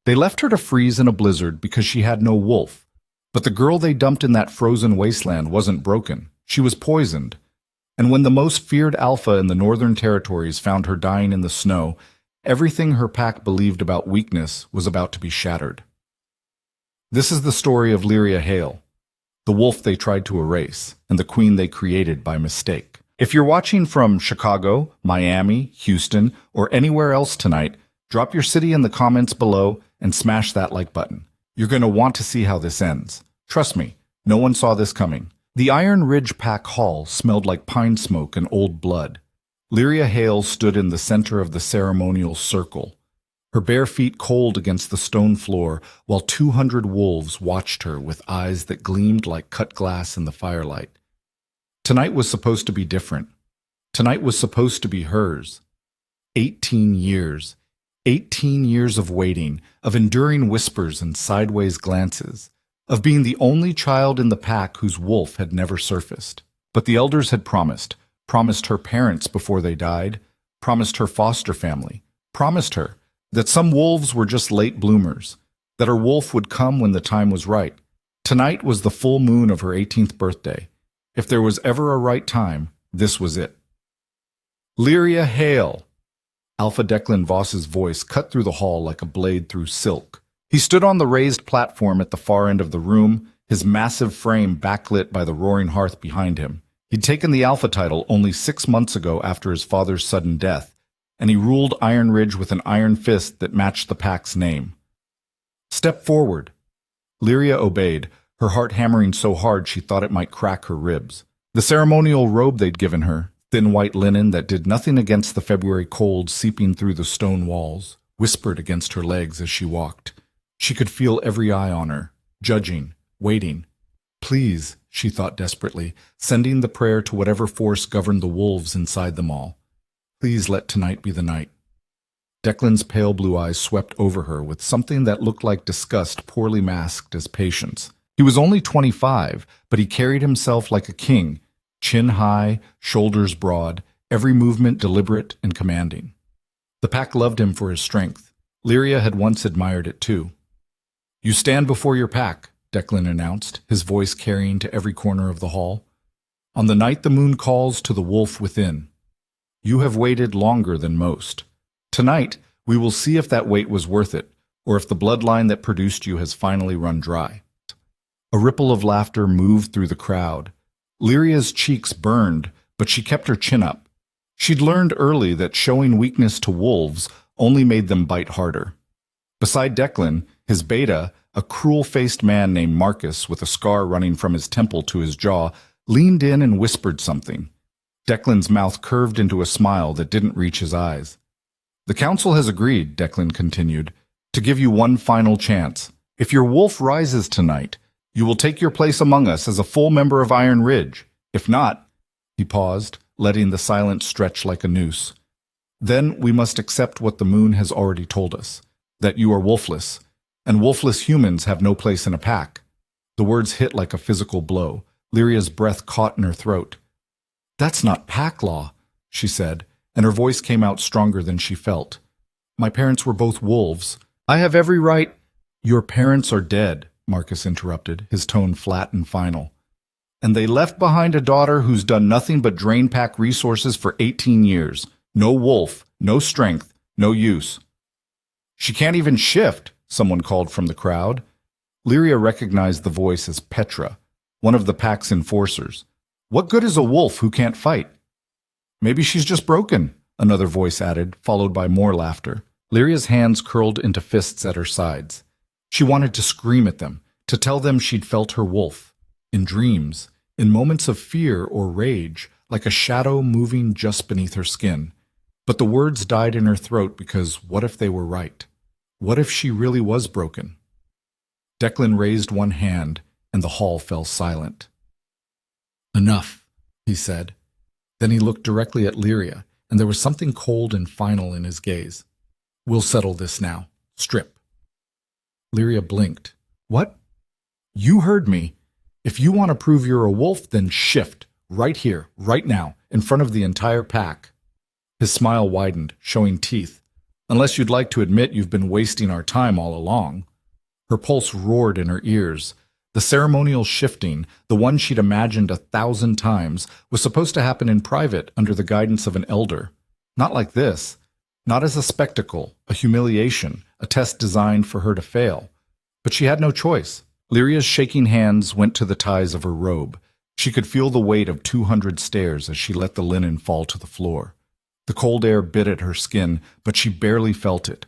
They left her to freeze in a blizzard because she had no wolf. But the girl they dumped in that frozen wasteland wasn't broken. She was poisoned. And when the most feared alpha in the Northern Territories found her dying in the snow, everything her pack believed about weakness was about to be shattered. This is the story of Lyria Hale, the wolf they tried to erase, and the queen they created by mistake. If you're watching from Chicago, Miami, Houston, or anywhere else tonight, drop your city in the comments below and smash that like button. You're going to want to see how this ends. Trust me, no one saw this coming. The Iron Ridge Pack Hall smelled like pine smoke and old blood. Lyria Hale stood in the center of the ceremonial circle, her bare feet cold against the stone floor, while 200 wolves watched her with eyes that gleamed like cut glass in the firelight. Tonight was supposed to be different. Tonight was supposed to be hers. 18 years. 18 years of waiting, of enduring whispers and sideways glances, of being the only child in the pack whose wolf had never surfaced. But the elders had promised her parents before they died, promised her foster family, promised her that some wolves were just late bloomers, that her wolf would come when the time was right. Tonight was the full moon of her 18th birthday. If there was ever a right time, this was it. Lyria Hale! Alpha Declan Voss's voice cut through the hall like a blade through silk. He stood on the raised platform at the far end of the room, his massive frame backlit by the roaring hearth behind him. He'd taken the Alpha title only 6 months ago after his father's sudden death, and he ruled Iron Ridge with an iron fist that matched the pack's name. Step forward. Lyria obeyed, her heart hammering so hard she thought it might crack her ribs. The ceremonial robe they'd given her, thin white linen that did nothing against the February cold seeping through the stone walls, whispered against her legs as she walked. She could feel every eye on her, judging, waiting. Please, she thought desperately, sending the prayer to whatever force governed the wolves inside them all. Please let tonight be the night. Declan's pale blue eyes swept over her with something that looked like disgust poorly masked as patience. He was only 25, but he carried himself like a king, chin high, shoulders broad, every movement deliberate and commanding. The pack loved him for his strength. Lyria had once admired it too. You stand before your pack, Declan announced, his voice carrying to every corner of the hall. On the night the moon calls to the wolf within. You have waited longer than most. Tonight, we will see if that wait was worth it, or if the bloodline that produced you has finally run dry. A ripple of laughter moved through the crowd. Lyria's cheeks burned, but she kept her chin up. She'd learned early that showing weakness to wolves only made them bite harder. Beside Declan, his beta, a cruel-faced man named Marcus with a scar running from his temple to his jaw, leaned in and whispered something. Declan's mouth curved into a smile that didn't reach his eyes. The council has agreed, Declan continued, to give you one final chance. If your wolf rises tonight, you will take your place among us as a full member of Iron Ridge. If not, he paused, letting the silence stretch like a noose. Then we must accept what the moon has already told us, that you are wolfless, and wolfless humans have no place in a pack. The words hit like a physical blow. Lyria's breath caught in her throat. That's not pack law, she said, and her voice came out stronger than she felt. My parents were both wolves. I have every right. Your parents are dead, Marcus interrupted, his tone flat and final. And they left behind a daughter who's done nothing but drain pack resources for 18 years. No wolf, no strength, no use. She can't even shift, someone called from the crowd. Lyria recognized the voice as Petra, one of the pack's enforcers. What good is a wolf who can't fight? Maybe she's just broken, another voice added, followed by more laughter. Lyria's hands curled into fists at her sides. She wanted to scream at them, to tell them she'd felt her wolf. In dreams, in moments of fear or rage, like a shadow moving just beneath her skin. But the words died in her throat because what if they were right? What if she really was broken? Declan raised one hand, and the hall fell silent. Enough, he said. Then he looked directly at Lyria, and there was something cold and final in his gaze. We'll settle this now. Strip. Lyria blinked. What? You heard me. If you want to prove you're a wolf, then shift. Right here, right now, in front of the entire pack. His smile widened, showing teeth. Unless you'd like to admit you've been wasting our time all along. Her pulse roared in her ears. The ceremonial shifting, the one she'd imagined 1,000 times, was supposed to happen in private under the guidance of an elder. Not like this. Not as a spectacle, a humiliation, a test designed for her to fail. But she had no choice. Lyria's shaking hands went to the ties of her robe. She could feel the weight of 200 stairs as she let the linen fall to the floor. The cold air bit at her skin, but she barely felt it.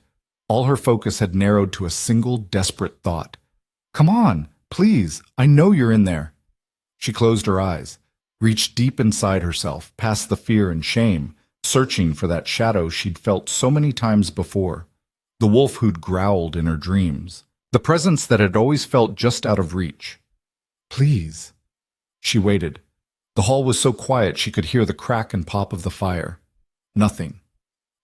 All her focus had narrowed to a single desperate thought. Come on, please, I know you're in there. She closed her eyes, reached deep inside herself, past the fear and shame, searching for that shadow she'd felt so many times before. The wolf who'd growled in her dreams. The presence that had always felt just out of reach. Please. She waited. The hall was so quiet she could hear the crack and pop of the fire. Nothing.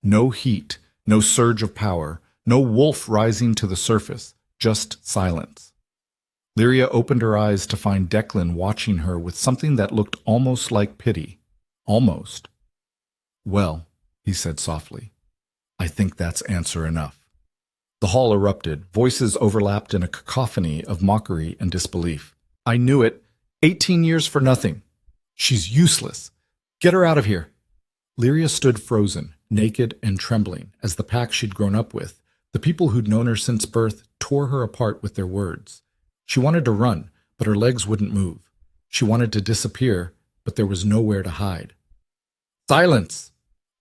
No heat, no surge of power, no wolf rising to the surface, just silence. Lyria opened her eyes to find Declan watching her with something that looked almost like pity. Almost. Well, he said softly, I think that's answer enough. The hall erupted, voices overlapped in a cacophony of mockery and disbelief. I knew it. 18 years for nothing. She's useless. Get her out of here. Lyria stood frozen, naked and trembling, as the pack she'd grown up with, the people who'd known her since birth, tore her apart with their words. She wanted to run, but her legs wouldn't move. She wanted to disappear, but there was nowhere to hide. Silence!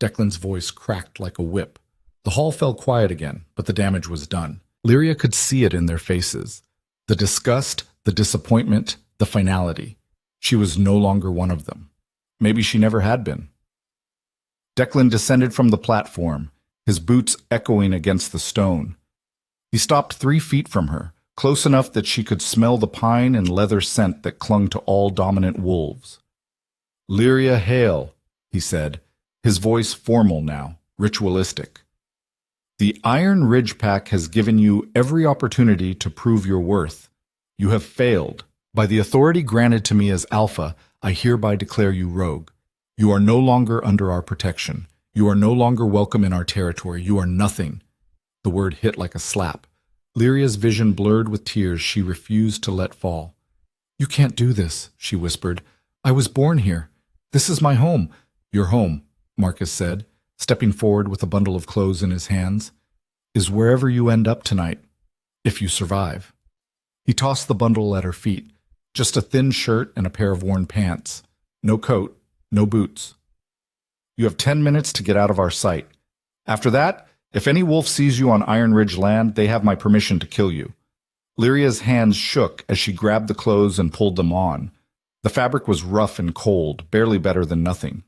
Declan's voice cracked like a whip. The hall fell quiet again, but the damage was done. Lyria could see it in their faces. The disgust, the disappointment, the finality. She was no longer one of them. Maybe she never had been. Declan descended from the platform, his boots echoing against the stone. He stopped 3 feet from her, close enough that she could smell the pine and leather scent that clung to all dominant wolves. Lyria Hale, he said, his voice formal now, ritualistic. The Iron Ridge Pack has given you every opportunity to prove your worth. You have failed. By the authority granted to me as Alpha, I hereby declare you rogue. You are no longer under our protection. You are no longer welcome in our territory. You are nothing. The word hit like a slap. Lyria's vision blurred with tears she refused to let fall. You can't do this, she whispered. I was born here. This is my home. Your home, Marcus said, stepping forward with a bundle of clothes in his hands, is wherever you end up tonight, if you survive. He tossed the bundle at her feet, just a thin shirt and a pair of worn pants. No coat, no boots. You have 10 minutes to get out of our sight. After that, if any wolf sees you on Iron Ridge land, they have my permission to kill you. Lyria's hands shook as she grabbed the clothes and pulled them on. The fabric was rough and cold, barely better than nothing.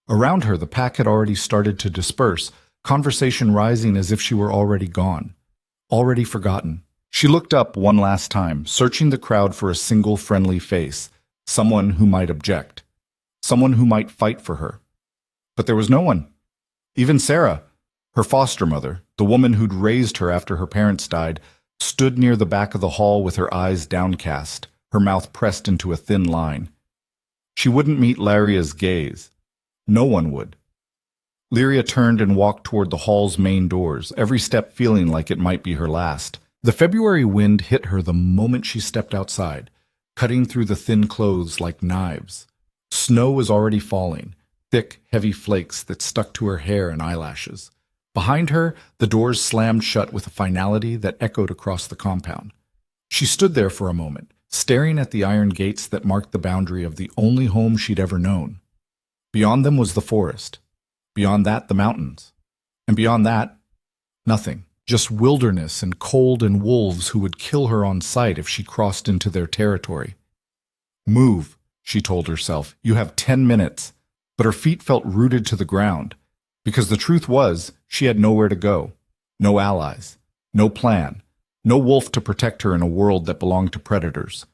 Around her, the pack had already started to disperse, conversation rising as if she were already gone, already forgotten. She looked up one last time, searching the crowd for a single friendly face, someone who might object, someone who might fight for her. But there was no one. Even Sarah, her foster mother, the woman who'd raised her after her parents died, stood near the back of the hall with her eyes downcast, her mouth pressed into a thin line. She wouldn't meet Lyria's gaze. No one would. Lyria turned and walked toward the hall's main doors, every step feeling like it might be her last. The February wind hit her the moment she stepped outside, cutting through the thin clothes like knives. Snow was already falling, thick, heavy flakes that stuck to her hair and eyelashes. Behind her, the doors slammed shut with a finality that echoed across the compound. She stood there for a moment, staring at the iron gates that marked the boundary of the only home she'd ever known. Beyond them was the forest. Beyond that, the mountains. And beyond that, nothing. Just wilderness and cold and wolves who would kill her on sight if she crossed into their territory. Move, she told herself. You have 10 minutes. But her feet felt rooted to the ground. Because the truth was, she had nowhere to go. No allies. No plan. No wolf to protect her in a world that belonged to predators.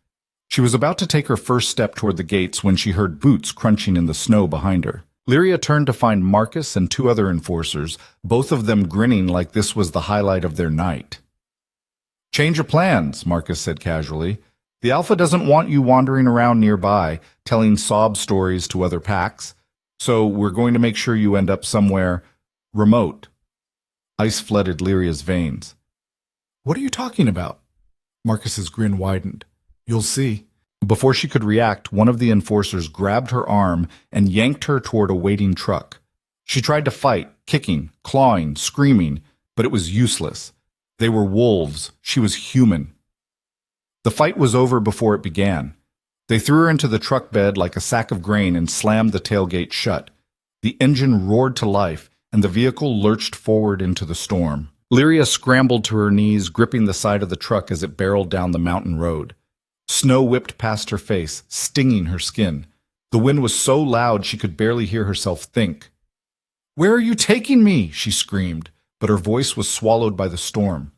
She was about to take her first step toward the gates when she heard boots crunching in the snow behind her. Lyria turned to find Marcus and 2 other enforcers, both of them grinning like this was the highlight of their night. Change of plans, Marcus said casually. The Alpha doesn't want you wandering around nearby, telling sob stories to other packs, so we're going to make sure you end up somewhere remote. Ice flooded Lyria's veins. "What are you talking about?" Marcus's grin widened. "You'll see." Before she could react, one of the enforcers grabbed her arm and yanked her toward a waiting truck. She tried to fight, kicking, clawing, screaming, but it was useless. They were wolves. She was human. The fight was over before it began. They threw her into the truck bed like a sack of grain and slammed the tailgate shut. The engine roared to life, and the vehicle lurched forward into the storm. Lyria scrambled to her knees, gripping the side of the truck as it barreled down the mountain road. Snow whipped past her face, stinging her skin. The wind was so loud she could barely hear herself think. "Where are you taking me?" she screamed, but her voice was swallowed by the storm.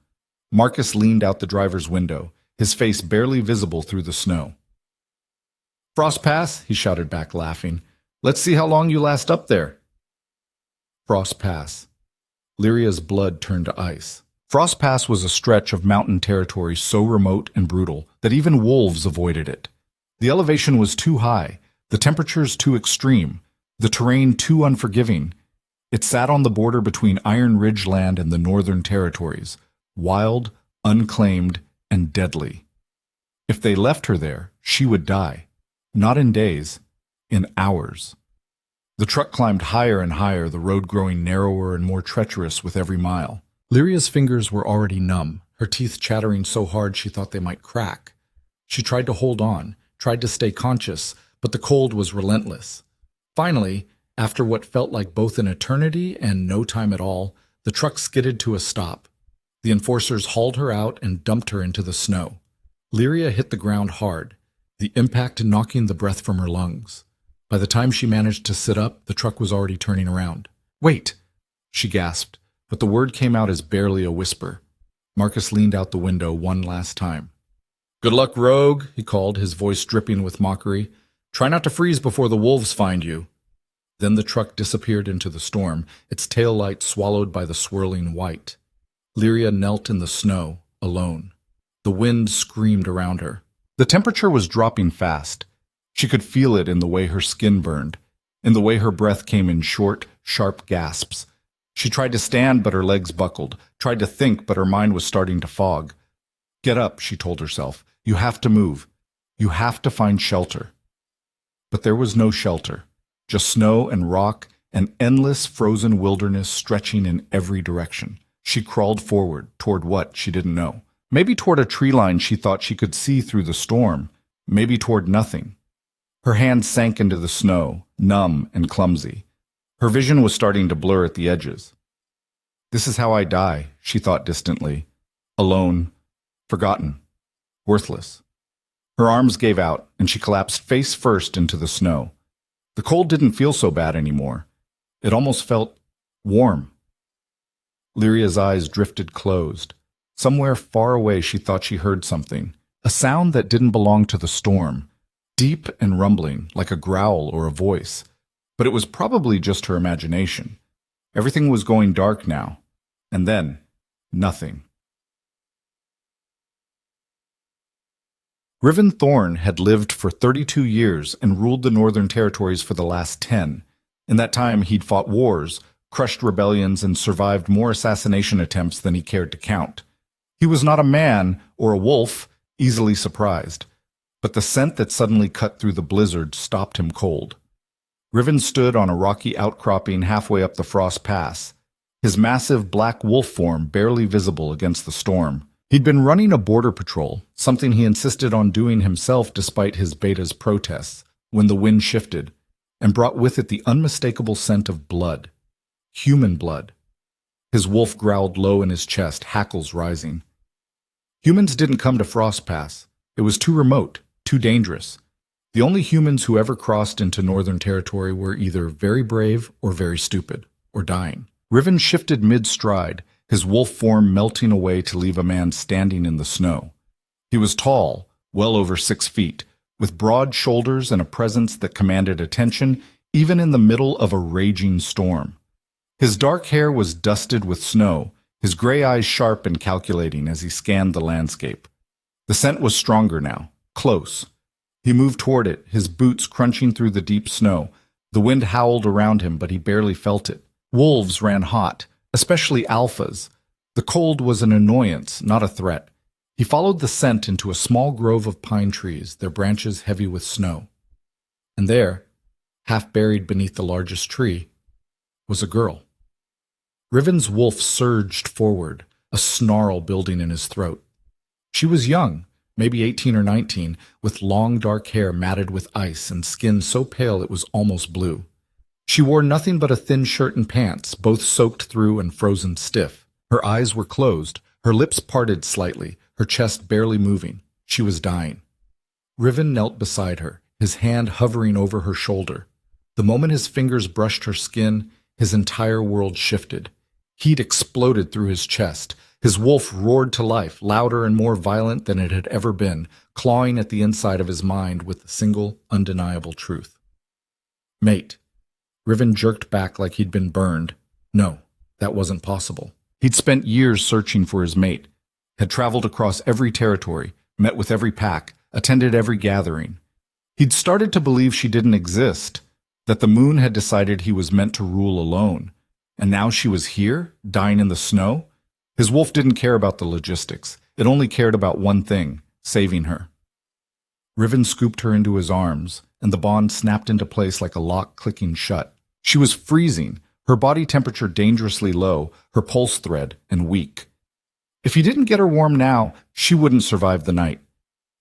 Marcus leaned out the driver's window, his face barely visible through the snow. "Frost Pass," he shouted back, laughing. "Let's see how long you last up there." Frost Pass. Lyria's blood turned to ice. Frost Pass was a stretch of mountain territory so remote and brutal that even wolves avoided it. The elevation was too high, the temperatures too extreme, the terrain too unforgiving. It sat on the border between Iron Ridge land and the Northern Territories, wild, unclaimed, and deadly. If they left her there, she would die. Not in days, in hours. The truck climbed higher and higher, the road growing narrower and more treacherous with every mile. Lyria's fingers were already numb, her teeth chattering so hard she thought they might crack. She tried to hold on, tried to stay conscious, but the cold was relentless. Finally, after what felt like both an eternity and no time at all, the truck skidded to a stop. The enforcers hauled her out and dumped her into the snow. Lyria hit the ground hard, the impact knocking the breath from her lungs. By the time she managed to sit up, the truck was already turning around. "Wait!" she gasped, but the word came out as barely a whisper. Marcus leaned out the window one last time. "Good luck, rogue," he called, his voice dripping with mockery. "Try not to freeze before the wolves find you." Then the truck disappeared into the storm, its tail light swallowed by the swirling white. Lyria knelt in the snow, alone. The wind screamed around her. The temperature was dropping fast. She could feel it in the way her skin burned, in the way her breath came in short, sharp gasps. She tried to stand, but her legs buckled, tried to think, but her mind was starting to fog. "Get up," she told herself. "You have to move. You have to find shelter." But there was no shelter, just snow and rock, an endless frozen wilderness stretching in every direction. She crawled forward, toward what she didn't know. Maybe toward a tree line she thought she could see through the storm, maybe toward nothing. Her hand sank into the snow, numb and clumsy. Her vision was starting to blur at the edges. "This is how I die," she thought distantly. Alone, forgotten, worthless. Her arms gave out, and she collapsed face first into the snow. The cold didn't feel so bad anymore. It almost felt warm. Lyria's eyes drifted closed. Somewhere far away she thought she heard something, a sound that didn't belong to the storm, deep and rumbling, like a growl or a voice. But it was probably just her imagination. Everything was going dark now. And then, nothing. Riven Thorn had lived for 32 years and ruled the Northern Territories for the last 10. In that time, he'd fought wars, crushed rebellions, and survived more assassination attempts than he cared to count. He was not a man or a wolf, easily surprised. But the scent that suddenly cut through the blizzard stopped him cold. Riven stood on a rocky outcropping halfway up the Frost Pass, his massive black wolf form barely visible against the storm. He'd been running a border patrol, something he insisted on doing himself despite his beta's protests, when the wind shifted, and brought with it the unmistakable scent of blood. Human blood. His wolf growled low in his chest, hackles rising. Humans didn't come to Frost Pass. It was too remote, too dangerous. The only humans who ever crossed into Northern Territory were either very brave or very stupid, or dying. Riven shifted mid-stride, his wolf form melting away to leave a man standing in the snow. He was tall, well over 6 feet, with broad shoulders and a presence that commanded attention even in the middle of a raging storm. His dark hair was dusted with snow, his gray eyes sharp and calculating as he scanned the landscape. The scent was stronger now, close. He moved toward it, his boots crunching through the deep snow. The wind howled around him, but he barely felt it. Wolves ran hot, especially alphas. The cold was an annoyance, not a threat. He followed the scent into a small grove of pine trees, their branches heavy with snow. And there, half buried beneath the largest tree, was a girl. Riven's wolf surged forward, a snarl building in his throat. She was young, maybe 18 or 19, with long dark hair matted with ice and skin so pale it was almost blue. She wore nothing but a thin shirt and pants, both soaked through and frozen stiff. Her eyes were closed, her lips parted slightly, her chest barely moving. She was dying. Riven knelt beside her, his hand hovering over her shoulder. The moment his fingers brushed her skin, his entire world shifted. Heat exploded through his chest. His wolf roared to life, louder and more violent than it had ever been, clawing at the inside of his mind with a single, undeniable truth. Mate. Riven jerked back like he'd been burned. No, that wasn't possible. He'd spent years searching for his mate, had traveled across every territory, met with every pack, attended every gathering. He'd started to believe she didn't exist, that the moon had decided he was meant to rule alone. And now she was here, dying in the snow? His wolf didn't care about the logistics. It only cared about one thing, saving her. Riven scooped her into his arms, and the bond snapped into place like a lock clicking shut. She was freezing, her body temperature dangerously low, her pulse thread and weak. If he didn't get her warm now, she wouldn't survive the night.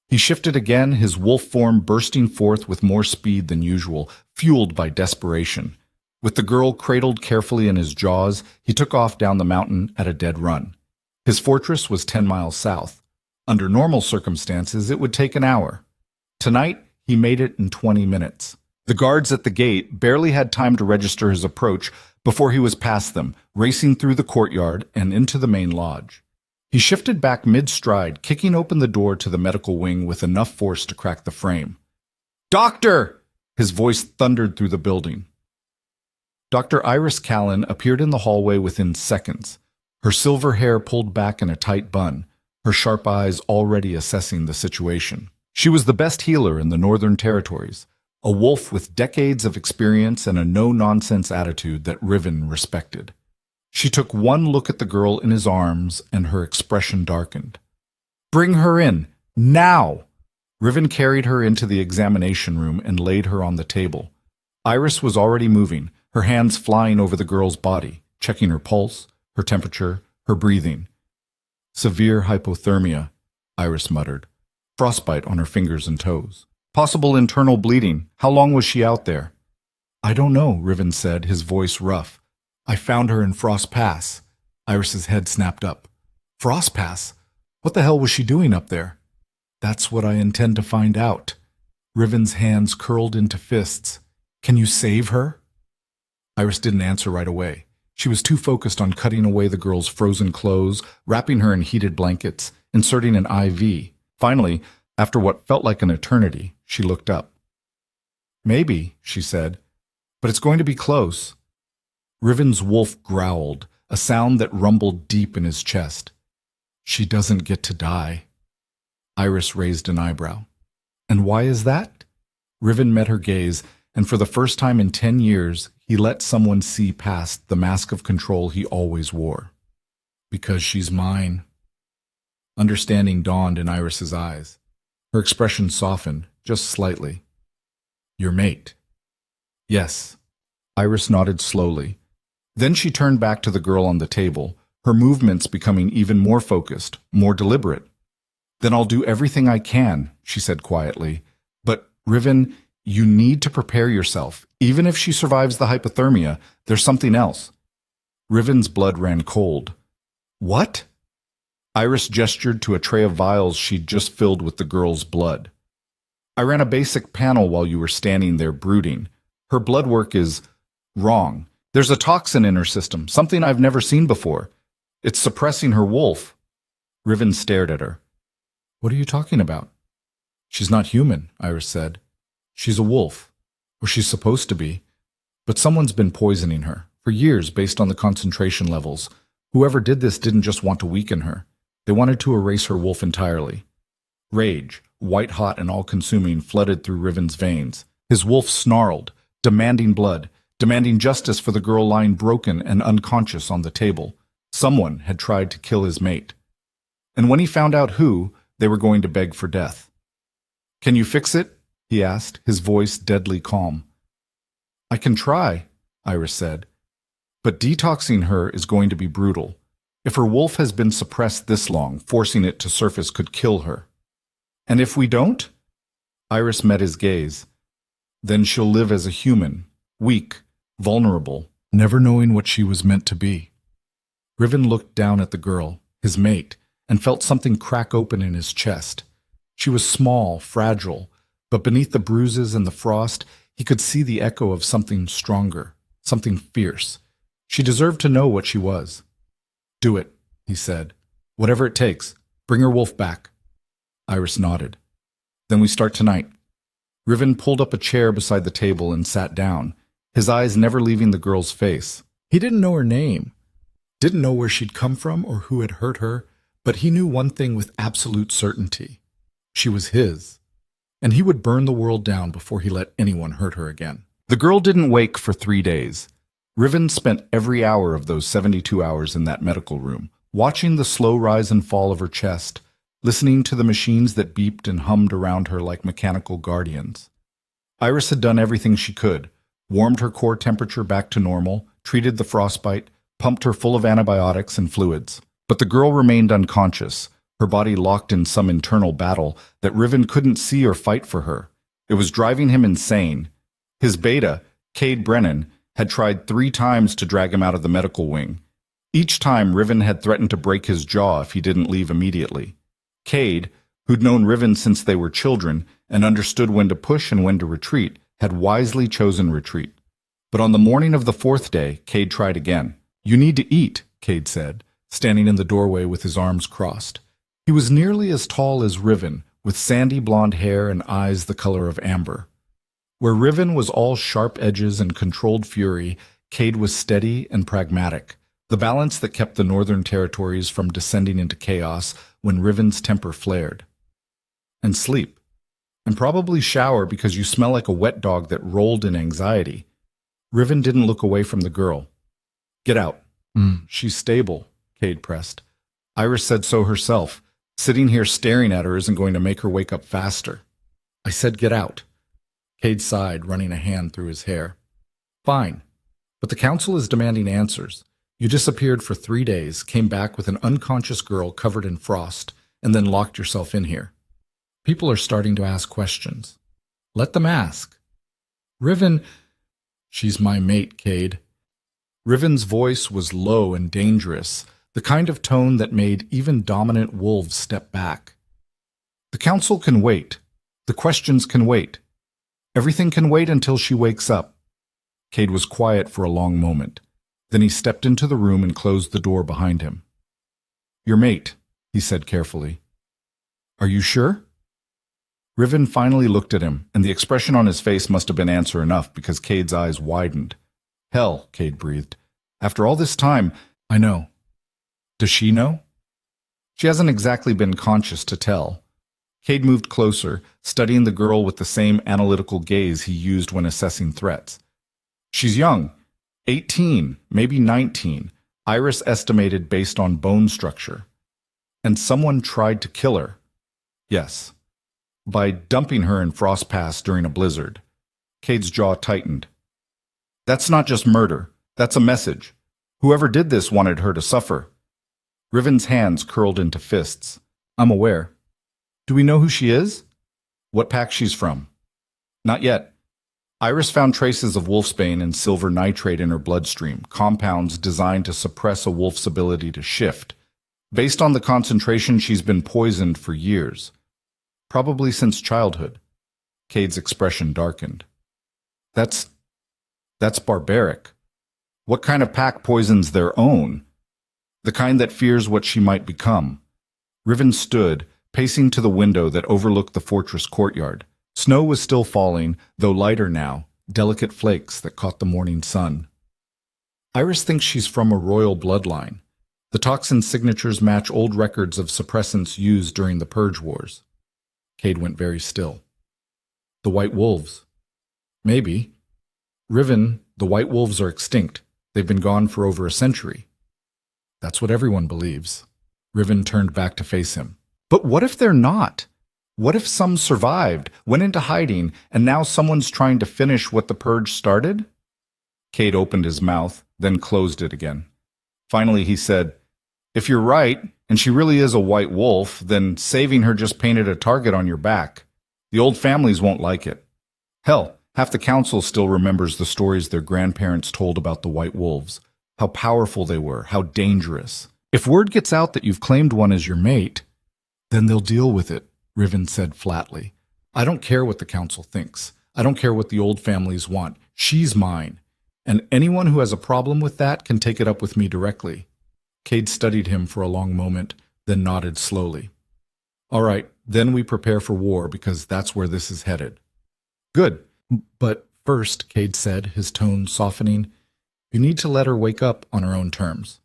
He shifted again, his wolf form bursting forth with more speed than usual, fueled by desperation. With the girl cradled carefully in his jaws, he took off down the mountain at a dead run. His fortress was 10 miles south. Under normal circumstances, it would take an hour. Tonight, he made it in 20 minutes. The guards at the gate barely had time to register his approach before he was past them, racing through the courtyard and into the main lodge. He shifted back mid-stride, kicking open the door to the medical wing with enough force to crack the frame. "Doctor!" His voice thundered through the building. Dr. Iris Callan appeared in the hallway within seconds, her silver hair pulled back in a tight bun, her sharp eyes already assessing the situation. She was the best healer in the Northern Territories, a wolf with decades of experience and a no-nonsense attitude that Riven respected. She took one look at the girl in his arms, and her expression darkened. "Bring her in, now!" Riven carried her into the examination room and laid her on the table. Iris was already moving, her hands flying over the girl's body, checking her pulse, her temperature, her breathing. "Severe hypothermia," Iris muttered. "Frostbite on her fingers and toes. Possible internal bleeding. How long was she out there?" "I don't know," Riven said, his voice rough. "I found her in Frost Pass." Iris's head snapped up. "Frost Pass? What the hell was she doing up there?" "That's what I intend to find out." Riven's hands curled into fists. "Can you save her?" Iris didn't answer right away. She was too focused on cutting away the girl's frozen clothes, wrapping her in heated blankets, inserting an IV. Finally, after what felt like an eternity, she looked up. "Maybe," she said, "but it's going to be close." Riven's wolf growled, a sound that rumbled deep in his chest. "She doesn't get to die." Iris raised an eyebrow. "And why is that?" Riven met her gaze, and for the first time in 10 years, he let someone see past the mask of control he always wore. "Because she's mine." Understanding dawned in Iris's eyes. Her expression softened, just slightly. "Your mate?" "Yes." Iris nodded slowly. Then she turned back to the girl on the table, her movements becoming even more focused, more deliberate. "Then I'll do everything I can," she said quietly. "But, Riven, you need to prepare yourself. Even if she survives the hypothermia, there's something else." Riven's blood ran cold. "What?" Iris gestured to a tray of vials she'd just filled with the girl's blood. "I ran a basic panel while you were standing there brooding. Her blood work is wrong. There's a toxin in her system, something I've never seen before. It's suppressing her wolf." Riven stared at her. "What are you talking about?" "She's not human," Iris said. "She's a wolf. Or she's supposed to be. But someone's been poisoning her, for years based on the concentration levels. Whoever did this didn't just want to weaken her. They wanted to erase her wolf entirely." Rage, white-hot and all-consuming, flooded through Riven's veins. His wolf snarled, demanding blood, demanding justice for the girl lying broken and unconscious on the table. Someone had tried to kill his mate. And when he found out who, they were going to beg for death. "Can you fix it?" he asked, his voice deadly calm. "I can try," Iris said. "But detoxing her is going to be brutal. If her wolf has been suppressed this long, forcing it to surface could kill her. And if we don't?" Iris met his gaze. "Then she'll live as a human, weak, vulnerable, never knowing what she was meant to be." Riven looked down at the girl, his mate, and felt something crack open in his chest. She was small, fragile, but beneath the bruises and the frost, he could see the echo of something stronger, something fierce. She deserved to know what she was. "Do it," he said. "Whatever it takes. Bring her wolf back." Iris nodded. "Then we start tonight." Riven pulled up a chair beside the table and sat down, his eyes never leaving the girl's face. He didn't know her name, didn't know where she'd come from or who had hurt her, but he knew one thing with absolute certainty. She was his, and he would burn the world down before he let anyone hurt her again. The girl didn't wake for 3 days. Riven spent every hour of those 72 hours in that medical room, watching the slow rise and fall of her chest, listening to the machines that beeped and hummed around her like mechanical guardians. Iris had done everything she could, warmed her core temperature back to normal, treated the frostbite, pumped her full of antibiotics and fluids. But the girl remained unconscious, her body locked in some internal battle that Riven couldn't see or fight for her. It was driving him insane. His beta, Cade Brennan, had tried 3 times to drag him out of the medical wing. Each time, Riven had threatened to break his jaw if he didn't leave immediately. Cade, who'd known Riven since they were children and understood when to push and when to retreat, had wisely chosen retreat. But on the morning of the 4th day, Cade tried again. "You need to eat," Cade said, standing in the doorway with his arms crossed. He was nearly as tall as Riven, with sandy blonde hair and eyes the color of amber. Where Riven was all sharp edges and controlled fury, Cade was steady and pragmatic, the balance that kept the Northern Territories from descending into chaos when Riven's temper flared. "And sleep. And probably shower because you smell like a wet dog that rolled in anxiety." Riven didn't look away from the girl. "Get out." She's stable," Cade pressed. "Iris said so herself. Sitting here staring at her isn't going to make her wake up faster." "I said get out." Cade sighed, running a hand through his hair. "Fine. But the council is demanding answers. You disappeared for 3 days, came back with an unconscious girl covered in frost, and then locked yourself in here. People are starting to ask questions. Let them ask." "Riven—" "She's my mate, Cade." Riven's voice was low and dangerous, the kind of tone that made even dominant wolves step back. "The council can wait. The questions can wait. Everything can wait until she wakes up." Cade was quiet for a long moment. Then he stepped into the room and closed the door behind him. "Your mate," he said carefully. "Are you sure?" Riven finally looked at him, and the expression on his face must have been answer enough because Cade's eyes widened. "Hell," Cade breathed. "After all this time, I know." "Does she know?" "She hasn't exactly been conscious to tell." Cade moved closer, studying the girl with the same analytical gaze he used when assessing threats. "She's young. 18, maybe 19, Iris estimated based on bone structure. And someone tried to kill her. Yes. By dumping her in Frost Pass during a blizzard." Cade's jaw tightened. "That's not just murder. That's a message. Whoever did this wanted her to suffer." Riven's hands curled into fists. "I'm aware. Do we know who she is? What pack she's from?" "Not yet. Iris found traces of wolfsbane and silver nitrate in her bloodstream, compounds designed to suppress a wolf's ability to shift. Based on the concentration, she's been poisoned for years. Probably since childhood." Cade's expression darkened. That's barbaric. What kind of pack poisons their own? The kind that fears what she might become." Riven stood, pacing to the window that overlooked the fortress courtyard. Snow was still falling, though lighter now, delicate flakes that caught the morning sun. "Iris thinks she's from a royal bloodline. The toxin signatures match old records of suppressants used during the Purge Wars." Cade went very still. "The White Wolves?" "Maybe." Riven, The white wolves are extinct. They've been gone for over a century. That's what everyone believes. Riven turned back to face him. But what if they're not? What if some survived, went into hiding, and now someone's trying to finish what the purge started? Cade opened his mouth, then closed it again. Finally, he said, "If you're right, and she really is a white wolf, then saving her just painted a target on your back. The old families won't like it. Hell, half the council still remembers the stories their grandparents told about the white wolves, how powerful they were, how dangerous. If word gets out that you've claimed one as your mate, then they'll deal with it," Riven said flatly. "I don't care what the council thinks. I don't care what the old families want. She's mine. And anyone who has a problem with that can take it up with me directly." Cade studied him for a long moment, then nodded slowly. "All right, then we prepare for war, because that's where this is headed." "Good. But first," Cade said, his tone softening, "you need to let her wake up on her own terms.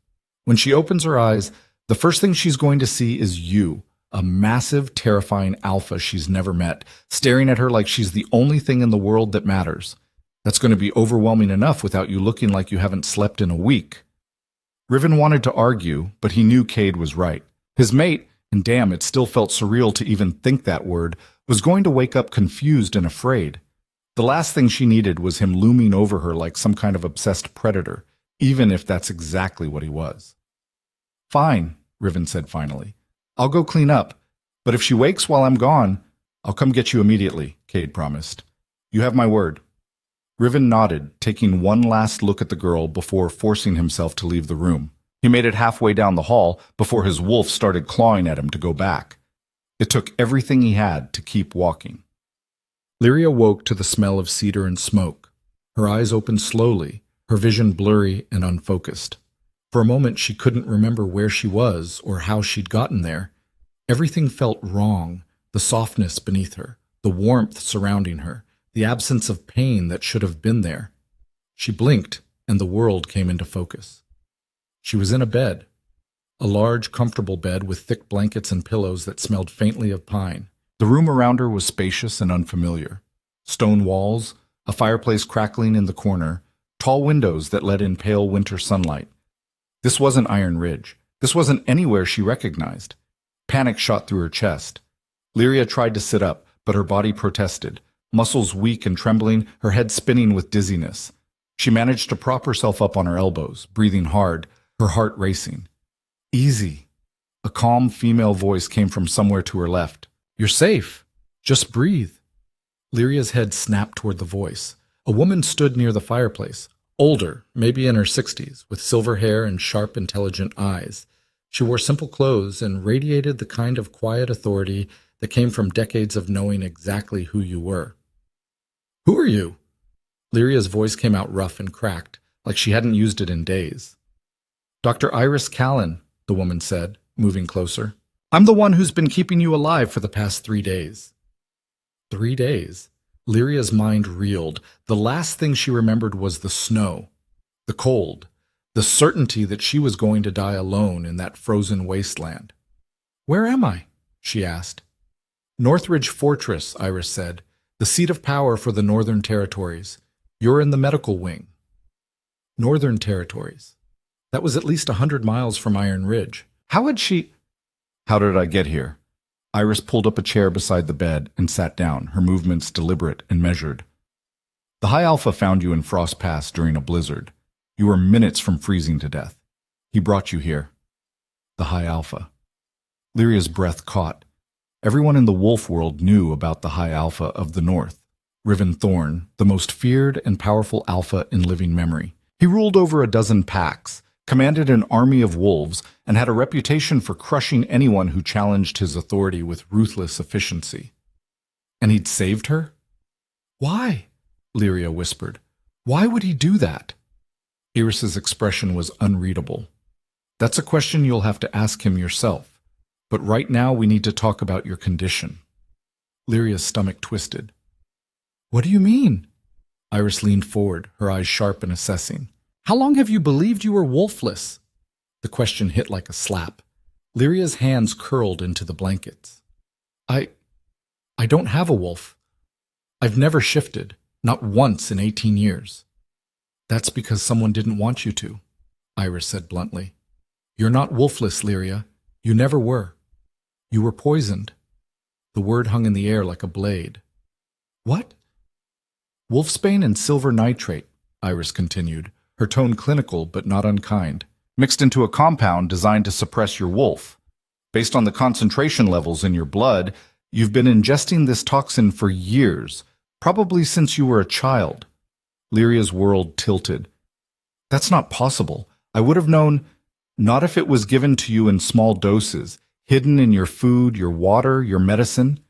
When she opens her eyes, the first thing she's going to see is you, a massive, terrifying alpha she's never met, staring at her like she's the only thing in the world that matters. That's going to be overwhelming enough without you looking like you haven't slept in a week." Riven wanted to argue, but he knew Cade was right. His mate, and damn, it still felt surreal to even think that word, was going to wake up confused and afraid. The last thing she needed was him looming over her like some kind of obsessed predator, even if that's exactly what he was. "Fine," Riven said finally. "I'll go clean up, but if she wakes while I'm gone, I'll come get you immediately," Cade promised. "You have my word." Riven nodded, taking one last look at the girl before forcing himself to leave the room. He made it halfway down the hall before his wolf started clawing at him to go back. It took everything he had to keep walking. Lyria woke to the smell of cedar and smoke. Her eyes opened slowly, her vision blurry and unfocused. For a moment she couldn't remember where she was or how she'd gotten there. Everything felt wrong, the softness beneath her, the warmth surrounding her, the absence of pain that should have been there. She blinked, and the world came into focus. She was in a bed, a large, comfortable bed with thick blankets and pillows that smelled faintly of pine. The room around her was spacious and unfamiliar. Stone walls, a fireplace crackling in the corner, tall windows that let in pale winter sunlight. This wasn't Iron Ridge. This wasn't anywhere she recognized. Panic shot through her chest. Lyria tried to sit up, but her body protested. Muscles weak and trembling, her head spinning with dizziness. She managed to prop herself up on her elbows, breathing hard, her heart racing. "Easy." A calm female voice came from somewhere to her left. "You're safe. Just breathe." Lyria's head snapped toward the voice. A woman stood near the fireplace, older, maybe in her 60s, with silver hair and sharp, intelligent eyes. She wore simple clothes and radiated the kind of quiet authority that came from decades of knowing exactly who you were. "Who are you?" Lyria's voice came out rough and cracked, like she hadn't used it in days. "Dr. Iris Callan," the woman said, moving closer. "I'm the one who's been keeping you alive for the past 3 days." 3 days. Lyria's mind reeled. The last thing she remembered was the snow, the cold, the certainty that she was going to die alone in that frozen wasteland. "Where am I?" she asked. "Northridge Fortress," Iris said, "the seat of power for the Northern Territories. You're in the medical wing." Northern Territories. That was at least 100 miles from Iron Ridge. How had she... "How did I get here?" Iris pulled up a chair beside the bed and sat down, her movements deliberate and measured. "The High Alpha found you in Frost Pass during a blizzard. You were minutes from freezing to death. He brought you here." The High Alpha. Lyria's breath caught. Everyone in the wolf world knew about the High Alpha of the North, Riven Thorn, the most feared and powerful alpha in living memory. He ruled over a dozen packs, commanded an army of wolves, and had a reputation for crushing anyone who challenged his authority with ruthless efficiency. And he'd saved her? "Why?" Lyria whispered. "Why would he do that?" Iris's expression was unreadable. "That's a question you'll have to ask him yourself. But right now we need to talk about your condition." Lyria's stomach twisted. "What do you mean?" Iris leaned forward, her eyes sharp and assessing. "How long have you believed you were wolfless?" The question hit like a slap. Lyria's hands curled into the blankets. I don't have a wolf. I've never shifted, not once in 18 years." That's because someone didn't want you to, Iris said bluntly. You're not wolfless, Lyria. You never were. You were poisoned. The word hung in the air like a blade. What? Wolfsbane and silver nitrate, Iris continued, her tone clinical but not unkind, mixed into a compound designed to suppress your wolf. Based on the concentration levels in your blood, you've been ingesting this toxin for years, probably since you were a child. Lyria's world tilted. That's not possible. I would have known, not if it was given to you in small doses, hidden in your food, your water, your medicine.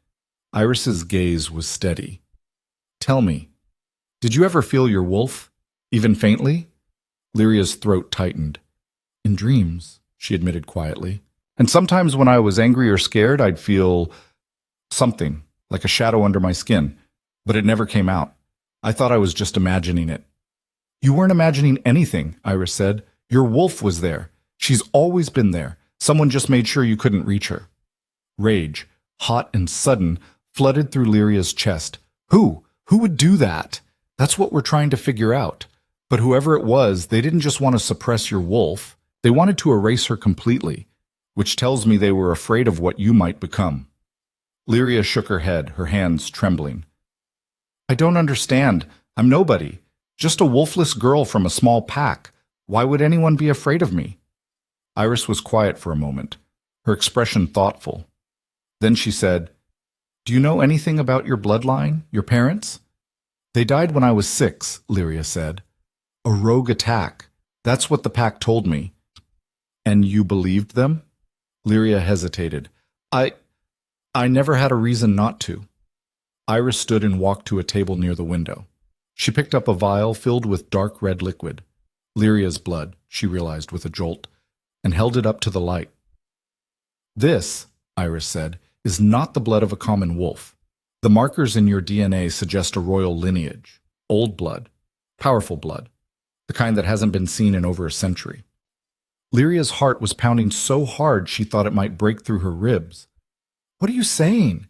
Iris's gaze was steady. Tell me, did you ever feel your wolf, even faintly? Lyria's throat tightened. In dreams, she admitted quietly. And sometimes when I was angry or scared, I'd feel something, like a shadow under my skin, but it never came out. I thought I was just imagining it. You weren't imagining anything, Iris said. Your wolf was there. She's always been there. Someone just made sure you couldn't reach her. Rage, hot and sudden, flooded through Lyria's chest. Who? Who would do that? That's what we're trying to figure out. But whoever it was, they didn't just want to suppress your wolf. They wanted to erase her completely, which tells me they were afraid of what you might become. Lyria shook her head, her hands trembling. I don't understand. I'm nobody. Just a wolfless girl from a small pack. Why would anyone be afraid of me? Iris was quiet for a moment, her expression thoughtful. Then she said, Do you know anything about your bloodline, your parents? They died when I was 6, Lyria said. A rogue attack. That's what the pack told me. And you believed them? Lyria hesitated. I never had a reason not to. Iris stood and walked to a table near the window. She picked up a vial filled with dark red liquid. Lyria's blood, she realized with a jolt, and held it up to the light. This, Iris said, is not the blood of a common wolf. The markers in your DNA suggest a royal lineage, old blood, powerful blood, the kind that hasn't been seen in over a century. Lyria's heart was pounding so hard she thought it might break through her ribs. What are you saying?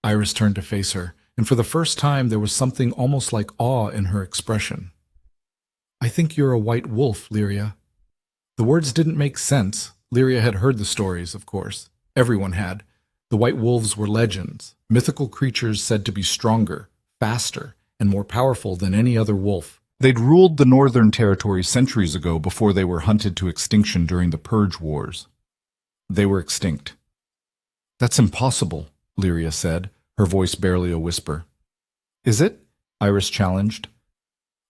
Iris turned to face her, and for the first time there was something almost like awe in her expression. I think you're a white wolf, Lyria. The words didn't make sense. Lyria had heard the stories, of course. Everyone had. The white wolves were legends, mythical creatures said to be stronger, faster, and more powerful than any other wolf. They'd ruled the Northern Territory centuries ago before they were hunted to extinction during the Purge Wars. They were extinct. That's impossible, Lyria said, her voice barely a whisper. Is it? Iris challenged.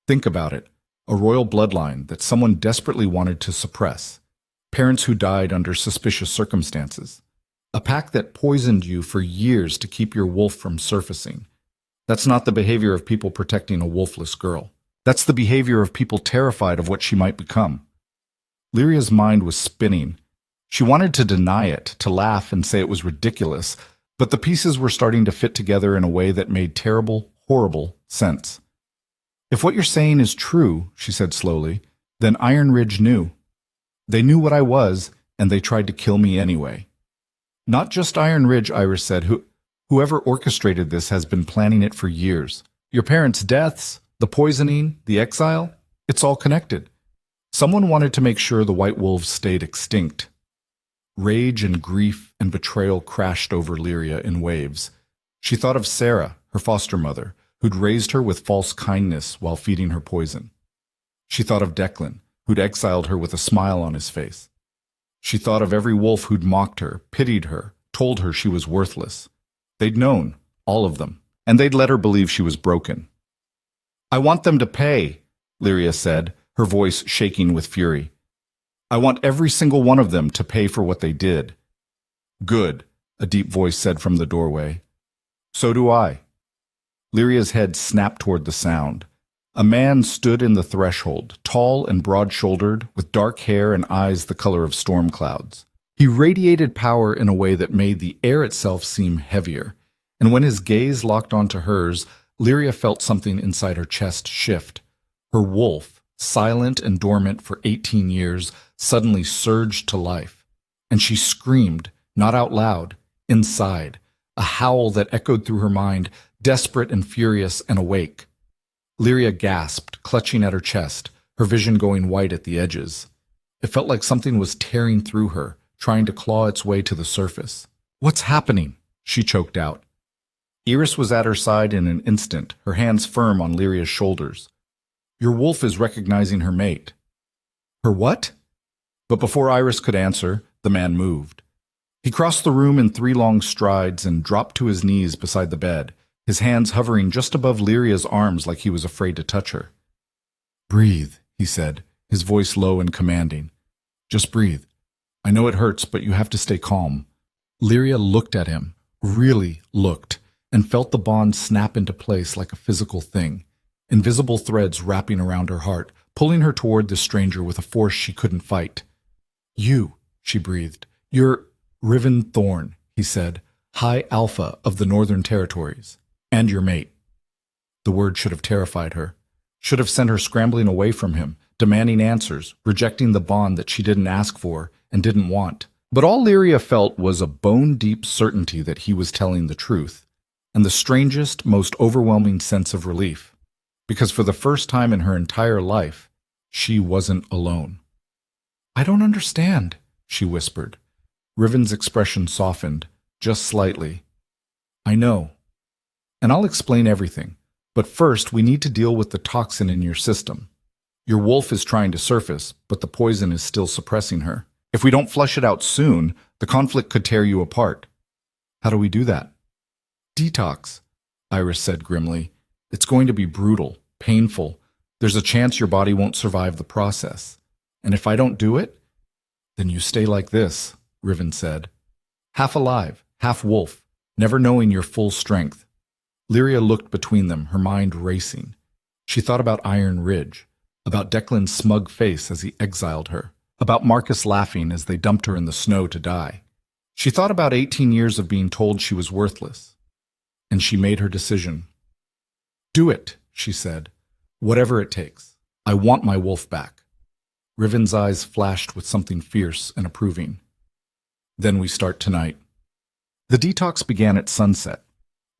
Think about it. A royal bloodline that someone desperately wanted to suppress. Parents who died under suspicious circumstances. A pack that poisoned you for years to keep your wolf from surfacing. That's not the behavior of people protecting a wolfless girl. That's the behavior of people terrified of what she might become. Lyria's mind was spinning. She wanted to deny it, to laugh and say it was ridiculous, but the pieces were starting to fit together in a way that made terrible, horrible sense. If what you're saying is true, she said slowly, then Iron Ridge knew. They knew what I was, and they tried to kill me anyway. Not just Iron Ridge, Iris said. Whoever orchestrated this has been planning it for years. Your parents' deaths, the poisoning, the exile, it's all connected. Someone wanted to make sure the white wolves stayed extinct. Rage and grief and betrayal crashed over Lyria in waves. She thought of Sarah, her foster mother, who'd raised her with false kindness while feeding her poison. She thought of Declan, who'd exiled her with a smile on his face. She thought of every wolf who'd mocked her, pitied her, told her she was worthless. They'd known, all of them, and they'd let her believe she was broken. I want them to pay, Lyria said, her voice shaking with fury. I want every single one of them to pay for what they did. Good, a deep voice said from the doorway. So do I. Lyria's head snapped toward the sound. A man stood in the threshold, tall and broad-shouldered, with dark hair and eyes the color of storm clouds. He radiated power in a way that made the air itself seem heavier, and when his gaze locked onto hers, Lyria felt something inside her chest shift. Her wolf, silent and dormant for 18 years, suddenly surged to life, and she screamed, not out loud, inside, a howl that echoed through her mind, desperate and furious and awake. Lyria gasped, clutching at her chest, her vision going white at the edges. It felt like something was tearing through her, trying to claw its way to the surface. "What's happening?" she choked out. Iris was at her side in an instant, her hands firm on Lyria's shoulders. "Your wolf is recognizing her mate." "Her what?" But before Iris could answer, the man moved. He crossed the room in 3 long strides and dropped to his knees beside the bed, his hands hovering just above Lyria's arms like he was afraid to touch her. "Breathe," he said, his voice low and commanding. "Just breathe. I know it hurts, but you have to stay calm." Lyria looked at him, really looked, and felt the bond snap into place like a physical thing, invisible threads wrapping around her heart, pulling her toward the stranger with a force she couldn't fight. "You," she breathed. "You're Riven Thorn," he said, "High Alpha of the Northern Territories, and your mate." The word should have terrified her, should have sent her scrambling away from him, demanding answers, rejecting the bond that she didn't ask for and didn't want. But all Lyria felt was a bone-deep certainty that he was telling the truth, and the strangest, most overwhelming sense of relief, because for the first time in her entire life, she wasn't alone. "I don't understand," she whispered. Riven's expression softened, just slightly. "I know. And I'll explain everything. But first, we need to deal with the toxin in your system. Your wolf is trying to surface, but the poison is still suppressing her. If we don't flush it out soon, the conflict could tear you apart." "How do we do that?" "Detox," Iris said grimly. "It's going to be brutal, painful. There's a chance your body won't survive the process. And if I don't do it, then you stay like this," Riven said. "Half alive, half wolf, never knowing your full strength." Lyria looked between them, her mind racing. She thought about Iron Ridge, about Declan's smug face as he exiled her, about Marcus laughing as they dumped her in the snow to die. She thought about 18 years of being told she was worthless. And she made her decision. "Do it," she said. "Whatever it takes. I want my wolf back." Riven's eyes flashed with something fierce and approving. "Then we start tonight." The detox began at sunset.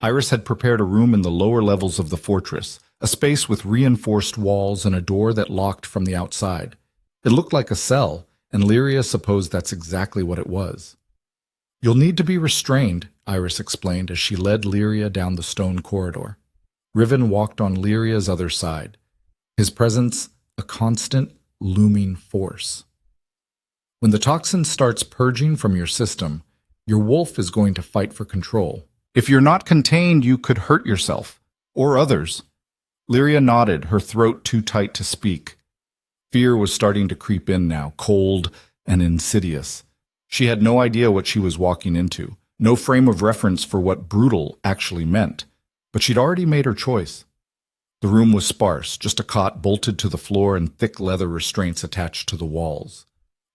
Iris had prepared a room in the lower levels of the fortress, a space with reinforced walls and a door that locked from the outside. It looked like a cell, and Lyria supposed that's exactly what it was. "You'll need to be restrained," Iris explained as she led Lyria down the stone corridor. Riven walked on Lyria's other side, his presence a constant, looming force. "When the toxin starts purging from your system, your wolf is going to fight for control. If you're not contained, you could hurt yourself, or others." Lyria nodded, her throat too tight to speak. Fear was starting to creep in now, cold and insidious. She had no idea what she was walking into, no frame of reference for what brutal actually meant, but she'd already made her choice. The room was sparse, just a cot bolted to the floor and thick leather restraints attached to the walls.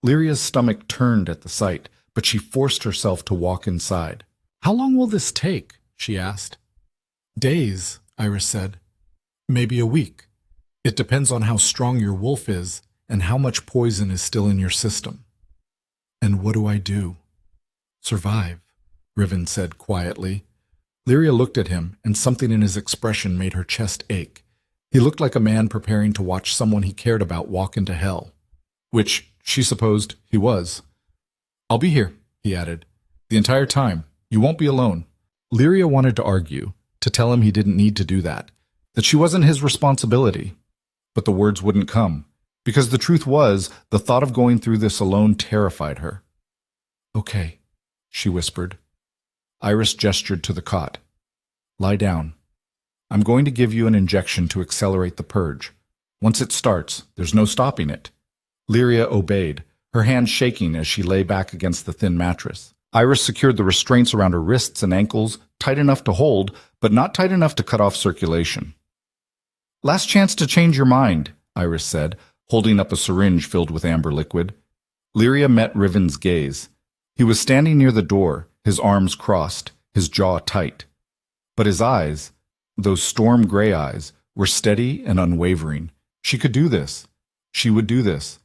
Lyria's stomach turned at the sight, but she forced herself to walk inside. "How long will this take?" she asked. "Days," Iris said. "Maybe a week. It depends on how strong your wolf is and how much poison is still in your system." "And what do I do?" "Survive," Riven said quietly. Lyria looked at him, and something in his expression made her chest ache. He looked like a man preparing to watch someone he cared about walk into hell. Which, she supposed, he was. "I'll be here," he added. "The entire time. You won't be alone." Lyria wanted to argue, to tell him he didn't need to do that she wasn't his responsibility. But the words wouldn't come, because the truth was, the thought of going through this alone terrified her. "Okay," she whispered. Iris gestured to the cot. "Lie down. I'm going to give you an injection to accelerate the purge. Once it starts, there's no stopping it." Lyria obeyed, her hands shaking as she lay back against the thin mattress. Iris secured the restraints around her wrists and ankles, tight enough to hold, but not tight enough to cut off circulation. "Last chance to change your mind," Iris said, holding up a syringe filled with amber liquid. Lyria met Riven's gaze. He was standing near the door, his arms crossed, his jaw tight. But his eyes, those storm-gray eyes, were steady and unwavering. She could do this. She would do this.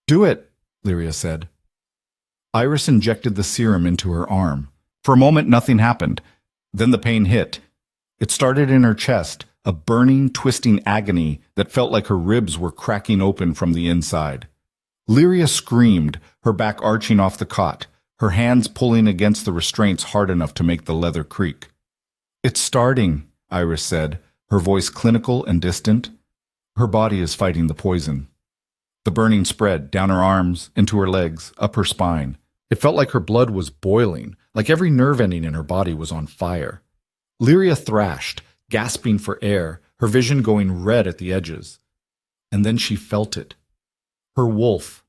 "Do it," Lyria said. Iris injected the serum into her arm. For a moment, nothing happened. Then the pain hit. It started in her chest, a burning, twisting agony that felt like her ribs were cracking open from the inside. Lyria screamed, her back arching off the cot, her hands pulling against the restraints hard enough to make the leather creak. "It's starting," Iris said, her voice clinical and distant. "Her body is fighting the poison." The burning spread down her arms, into her legs, up her spine. It felt like her blood was boiling, like every nerve ending in her body was on fire. Lyria thrashed, gasping for air, her vision going red at the edges. And then she felt it. Her wolf.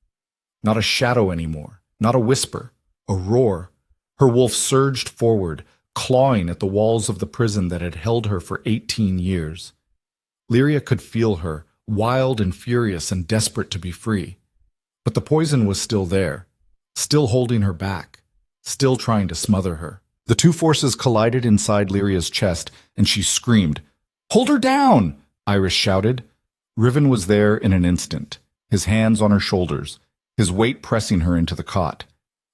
Not a shadow anymore, not a whisper, a roar. Her wolf surged forward, clawing at the walls of the prison that had held her for 18 years. Lyria could feel her, wild and furious and desperate to be free. But the poison was still there, still holding her back, still trying to smother her. The two forces collided inside Lyria's chest, and she screamed. "Hold her down!" Iris shouted. Riven was there in an instant, his hands on her shoulders, his weight pressing her into the cot.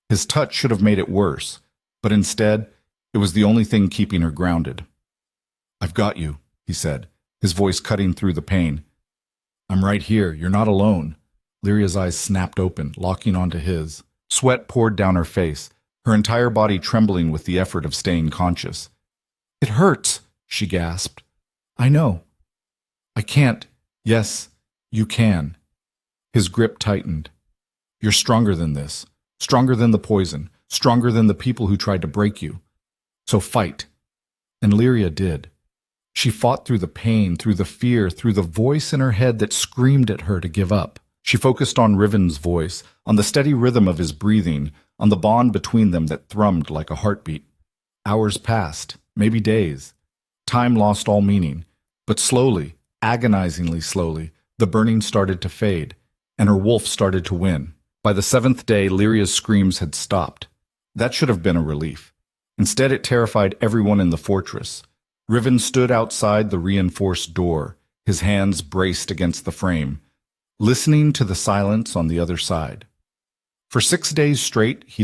His touch should have made it worse, but instead, it was the only thing keeping her grounded. "I've got you," he said, his voice cutting through the pain. "I'm right here. You're not alone." Lyria's eyes snapped open, locking onto his. Sweat poured down her face, her entire body trembling with the effort of staying conscious. "It hurts," she gasped. "I know." "I can't." "Yes, you can." His grip tightened. "You're stronger than this, stronger than the poison, stronger than the people who tried to break you. So fight." And Lyria did. She fought through the pain, through the fear, through the voice in her head that screamed at her to give up. She focused on Riven's voice, on the steady rhythm of his breathing, on the bond between them that thrummed like a heartbeat. Hours passed, maybe days. Time lost all meaning. But slowly, agonizingly slowly, the burning started to fade, and her wolf started to win. By the 7th day, Lyria's screams had stopped. That should have been a relief. Instead, it terrified everyone in the fortress. Riven stood outside the reinforced door, his hands braced against the frame, listening to the silence on the other side. For 6 days straight, he'd